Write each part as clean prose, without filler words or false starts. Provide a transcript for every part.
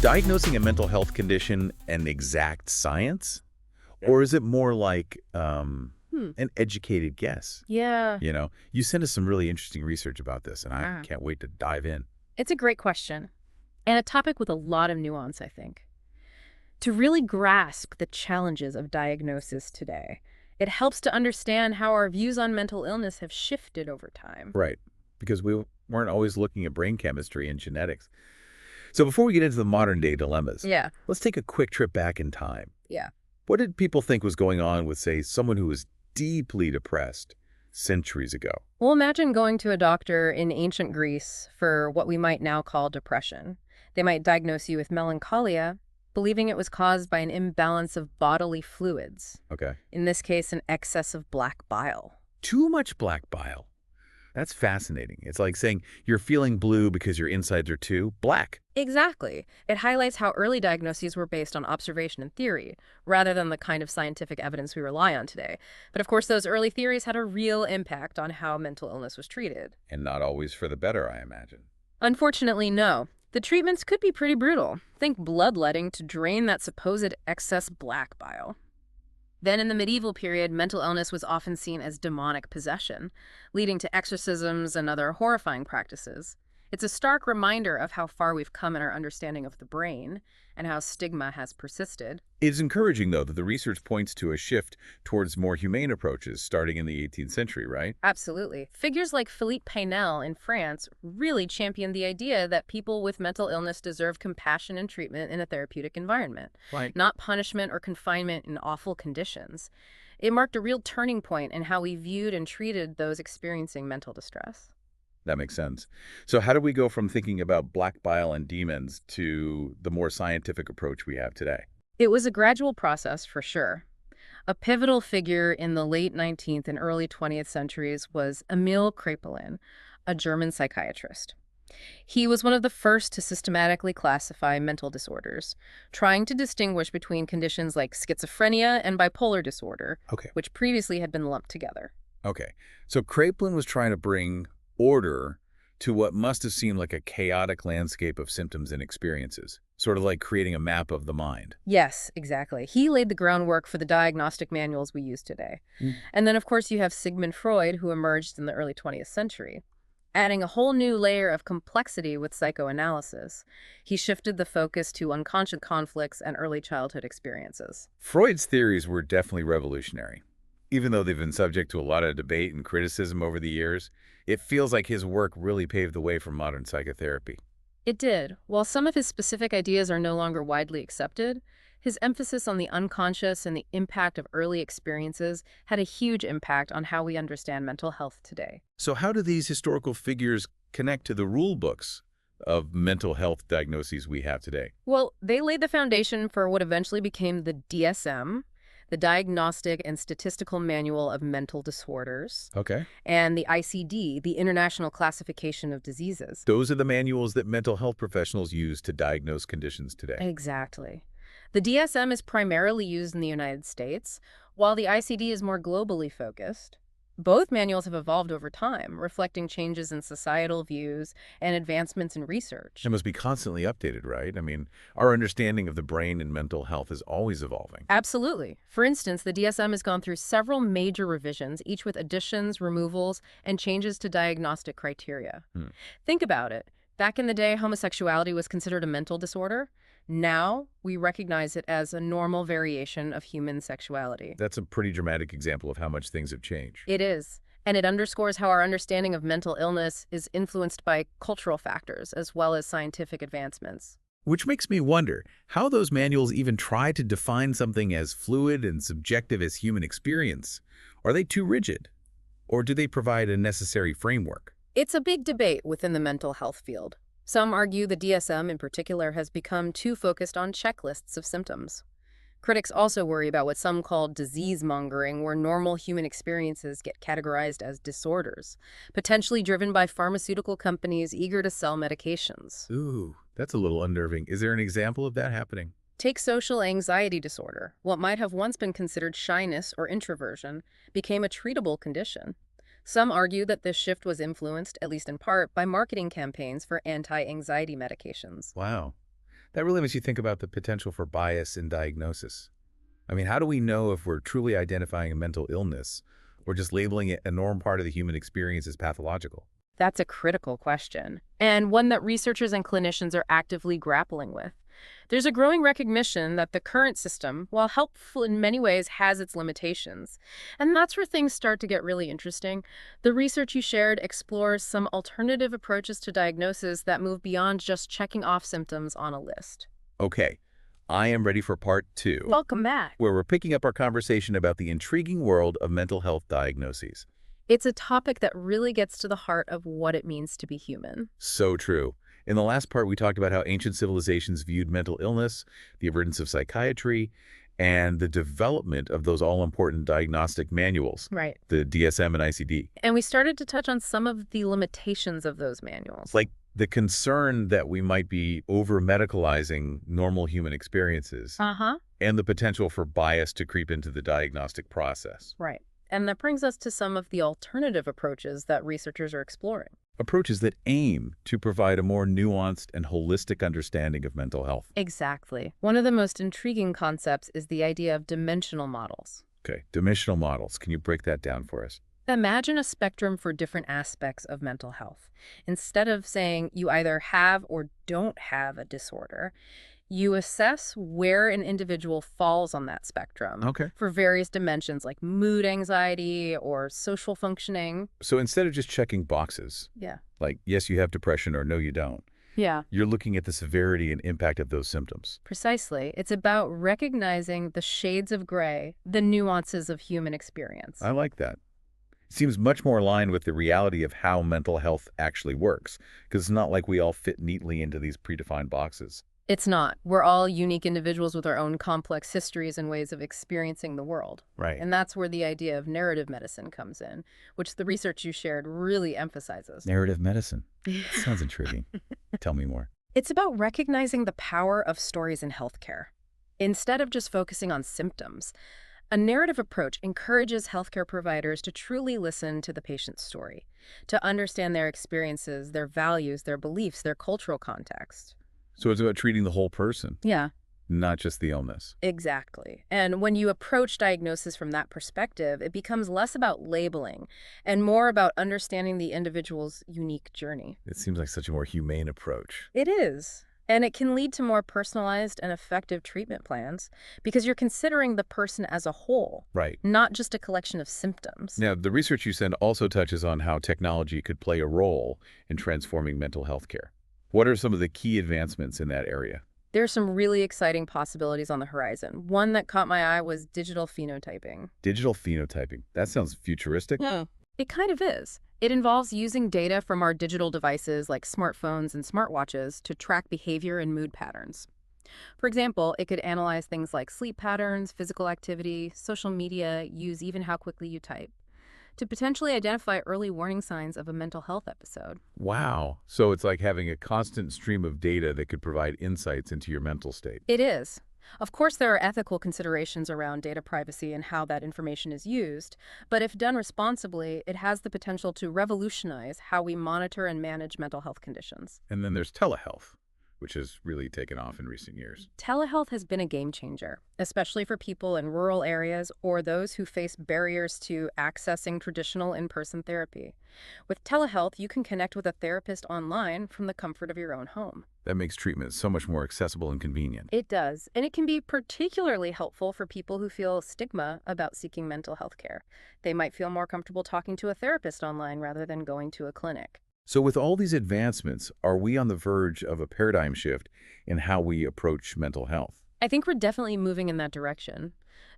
diagnosing a mental health condition an exact science? Or is it more like an educated guess? Yeah, You sent us some really interesting research about this, and I Ah. can't wait to dive in. it's a great question, and a topic with a lot of nuance, I think. To really grasp the challenges of diagnosis today, it helps to understand how our views on mental illness have shifted over time. Right, because we weren't always looking at brain chemistry and genetics. So before we get into the modern day dilemmas, Yeah, let's take a quick trip back in time. yeah. What did people think was going on with, say, someone who was deeply depressed centuries ago? Well, imagine going to a doctor in ancient Greece for what we might now call depression. They might diagnose you with melancholia, believing it was caused by an imbalance of bodily fluids, Okay. in this case, an excess of black bile. Too much black bile. That's fascinating. It's like saying you're feeling blue because your insides are too black. Exactly. It highlights how early diagnoses were based on observation and theory, rather than the kind of scientific evidence we rely on today. But of course, those early theories had a real impact on how mental illness was treated. And not always for the better, I imagine. Unfortunately, no. The treatments could be pretty brutal. Think bloodletting to drain that supposed excess black bile. Then in the medieval period, mental illness was often seen as demonic possession, leading to exorcisms and other horrifying practices. It's a stark reminder of how far we've come in our understanding of the brain and how stigma has persisted. It's encouraging, though, that the research points to a shift towards more humane approaches starting in the 18th century, right? Absolutely. Figures like Philippe Pinel in France really championed the idea that people with mental illness deserve compassion and treatment in a therapeutic environment, Right. not punishment or confinement in awful conditions. It marked a real turning point in how we viewed and treated those experiencing mental distress. That makes sense. So how do we go from thinking about black bile and demons to the more scientific approach we have today? It was a gradual process for sure. A pivotal figure in the late 19th and early 20th centuries was Emil Kraepelin, a German psychiatrist. He was one of the first to systematically classify mental disorders, trying to distinguish between conditions like schizophrenia and bipolar disorder, Okay. which previously had been lumped together. Okay. So Kraepelin was trying to bring order to what must have seemed like a chaotic landscape of symptoms and experiences, sort of like creating a map of the mind. Yes, exactly. He laid the groundwork for the diagnostic manuals we use today. Mm. And then, of course, you have Sigmund Freud, who emerged in the early 20th century, adding a whole new layer of complexity with psychoanalysis. He shifted the focus to unconscious conflicts and early childhood experiences. Freud's theories were definitely revolutionary. Even though they've been subject to a lot of debate and criticism over the years, it feels like his work really paved the way for modern psychotherapy. It did. While some of his specific ideas are no longer widely accepted, his emphasis on the unconscious and the impact of early experiences had a huge impact on how we understand mental health today. So how do these historical figures connect to the rule books of mental health diagnoses we have today? Well, they laid the foundation for what eventually became the DSM, the Diagnostic and Statistical Manual of Mental Disorders, Okay. and the ICD, the International Classification of Diseases. Those are the manuals that mental health professionals use to diagnose conditions today. Exactly. The DSM is primarily used in the United States, while the ICD is more globally focused. Both manuals have evolved over time, reflecting changes in societal views and advancements in research. It must be constantly updated, right? I mean, our understanding of the brain and mental health is always evolving. Absolutely. For instance, the DSM has gone through several major revisions, each with additions, removals, and changes to diagnostic criteria. Hmm. Think about it. Back in the day, homosexuality was considered a mental disorder. Now, we recognize it as a normal variation of human sexuality. That's a pretty dramatic example of how much things have changed. It is. And it underscores how our understanding of mental illness is influenced by cultural factors as well as scientific advancements. Which makes me wonder how those manuals even try to define something as fluid and subjective as human experience. Are they too rigid? Or do they provide a necessary framework? It's a big debate within the mental health field. Some argue the DSM in particular has become too focused on checklists of symptoms. Critics also worry about what some call disease-mongering, where normal human experiences get categorized as disorders, potentially driven by pharmaceutical companies eager to sell medications. Ooh, that's a little unnerving. Is there an example of that happening? Take social anxiety disorder. What might have once been considered shyness or introversion became a treatable condition. Some argue that this shift was influenced, at least in part, by marketing campaigns for anti-anxiety medications. Wow. That really makes you think about the potential for bias in diagnosis. I mean, how do we know if we're truly identifying a mental illness or just labeling it a normal part of the human experience as pathological? That's a critical question, and one that researchers and clinicians are actively grappling with. There's a growing recognition that the current system, while helpful in many ways, has its limitations. And that's where things start to get really interesting. The research you shared explores some alternative approaches to diagnosis that move beyond just checking off symptoms on a list. Okay, I am ready for part 2, Welcome back. where we're picking up our conversation about the intriguing world of mental health diagnoses. It's a topic that really gets to the heart of what it means to be human. So true. In the last part, we talked about how ancient civilizations viewed mental illness, the emergence of psychiatry, and the development of those all-important diagnostic manuals, Right. the DSM and ICD. And we started to touch on some of the limitations of those manuals. Like the concern that we might be over-medicalizing normal human experiences and the potential for bias to creep into the diagnostic process. Right. And that brings us to some of the alternative approaches that researchers are exploring. Approaches that aim to provide a more nuanced and holistic understanding of mental health. Exactly. One of the most intriguing concepts is the idea of dimensional models. Okay, dimensional models. Can you break that down for us? Imagine a spectrum for different aspects of mental health. Instead of saying you either have or don't have a disorder, you assess where an individual falls on that spectrum for various dimensions like mood, anxiety, or social functioning. So instead of just checking boxes, like yes, you have depression or no, you don't, you're looking at the severity and impact of those symptoms. Precisely. It's about recognizing the shades of gray, the nuances of human experience. I like that. It seems much more aligned with the reality of how mental health actually works, because it's not like we all fit neatly into these predefined boxes. It's not. We're all unique individuals with our own complex histories and ways of experiencing the world. Right. And that's where the idea of narrative medicine comes in, which the research you shared really emphasizes. Narrative medicine. Sounds intriguing. Tell me more. It's about recognizing the power of stories in healthcare. Instead of just focusing on symptoms, a narrative approach encourages healthcare providers to truly listen to the patient's story, to understand their experiences, their values, their beliefs, their cultural context. So it's about treating the whole person, not just the illness. Exactly. And when you approach diagnosis from that perspective, it becomes less about labeling and more about understanding the individual's unique journey. It seems like such a more humane approach. It is. And it can lead to more personalized and effective treatment plans because you're considering the person as a whole, not just a collection of symptoms. Now, the research you send also touches on how technology could play a role in transforming mental health care. What are some of the key advancements in that area? There are some really exciting possibilities on the horizon. One that caught my eye was digital phenotyping. Digital phenotyping. That sounds futuristic. It kind of is. It involves using data from our digital devices like smartphones and smartwatches to track behavior and mood patterns. For example, it could analyze things like sleep patterns, physical activity, social media use, even how quickly you type, to potentially identify early warning signs of a mental health episode. Wow. So it's like having a constant stream of data that could provide insights into your mental state. It is. Of course, there are ethical considerations around data privacy and how that information is used, but if done responsibly, it has the potential to revolutionize how we monitor and manage mental health conditions. And then there's telehealth, which has really taken off in recent years. Telehealth has been a game changer, especially for people in rural areas or those who face barriers to accessing traditional in-person therapy. With telehealth, you can connect with a therapist online from the comfort of your own home. That makes treatment so much more accessible and convenient. It does, and it can be particularly helpful for people who feel stigma about seeking mental health care. They might feel more comfortable talking to a therapist online rather than going to a clinic. So with all these advancements, are we on the verge of a paradigm shift in how we approach mental health? I think we're definitely moving in that direction.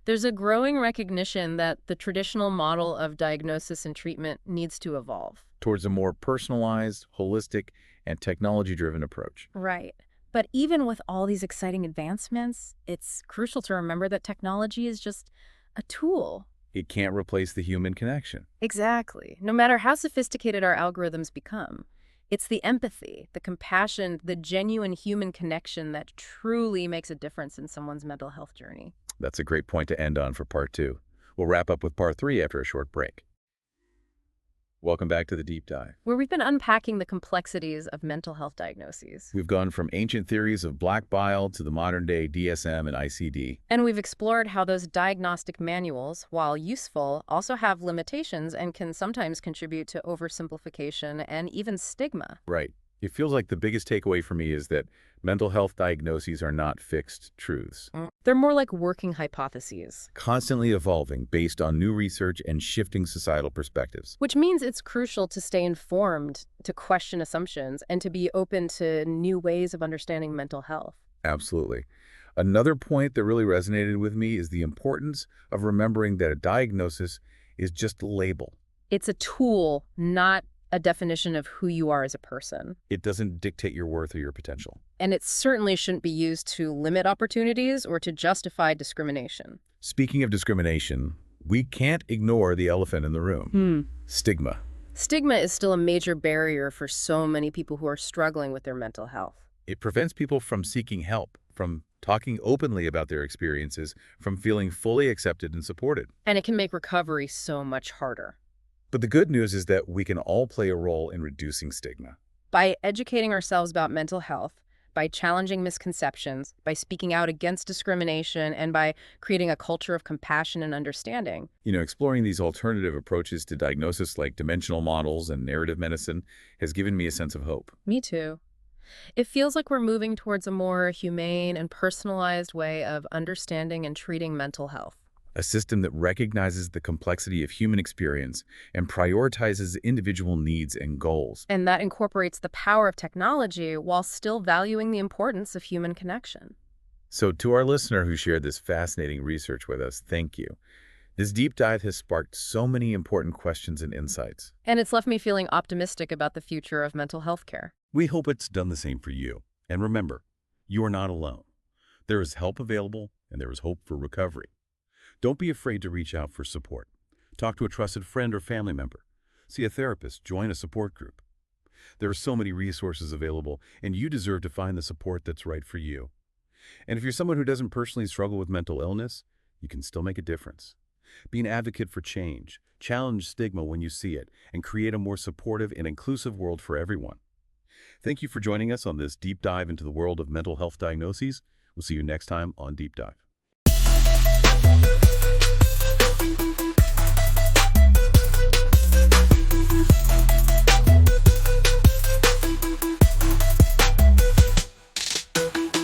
There's a growing recognition that the traditional model of diagnosis and treatment needs to evolve. Towards a more personalized, holistic, and technology-driven approach. Right. But even with all these exciting advancements, it's crucial to remember that technology is just a tool. It can't replace the human connection. Exactly. No matter how sophisticated our algorithms become, it's the empathy, the compassion, the genuine human connection that truly makes a difference in someone's mental health journey. That's a great point to end on for part 2. We'll wrap up with part 3 after a short break. Welcome back to the Deep Dive. where we've been unpacking the complexities of mental health diagnoses. We've gone from ancient theories of black bile to the modern-day DSM and ICD. And we've explored how those diagnostic manuals, while useful, also have limitations and can sometimes contribute to oversimplification and even stigma. Right. It feels like the biggest takeaway for me is that mental health diagnoses are not fixed truths, They're more like working hypotheses, constantly evolving based on new research and shifting societal perspectives. which means it's crucial to stay informed, to question assumptions, and to be open to new ways of understanding mental health. Absolutely. Another point that really resonated with me is the importance of remembering that a diagnosis is just a label. It's a tool, not a definition of who you are as a person. It doesn't dictate your worth or your potential. And it certainly shouldn't be used to limit opportunities or to justify discrimination. Speaking of discrimination, we can't ignore the elephant in the room. Stigma. Stigma is still a major barrier for so many people who are struggling with their mental health. It prevents people from seeking help, from talking openly about their experiences, from feeling fully accepted and supported. And it can make recovery so much harder. But the good news is that we can all play a role in reducing stigma. By educating ourselves about mental health, by challenging misconceptions, by speaking out against discrimination, and by creating a culture of compassion and understanding. Exploring these alternative approaches to diagnosis like dimensional models and narrative medicine has given me a sense of hope. Me too. It feels like we're moving towards a more humane and personalized way of understanding and treating mental health. A system that recognizes the complexity of human experience and prioritizes individual needs and goals. And that incorporates the power of technology while still valuing the importance of human connection. So to our listener who shared this fascinating research with us, thank you. This deep dive has sparked so many important questions and insights. And it's left me feeling optimistic about the future of mental health care. We hope it's done the same for you. And remember, you are not alone. There is help available, and there is hope for recovery. Don't be afraid to reach out for support. Talk to a trusted friend or family member. See a therapist, join a support group. There are so many resources available, and you deserve to find the support that's right for you. And if you're someone who doesn't personally struggle with mental illness, you can still make a difference. Be an advocate for change, challenge stigma when you see it, and create a more supportive and inclusive world for everyone. Thank you for joining us on this deep dive into the world of mental health diagnoses. We'll see you next time on Deep Dive.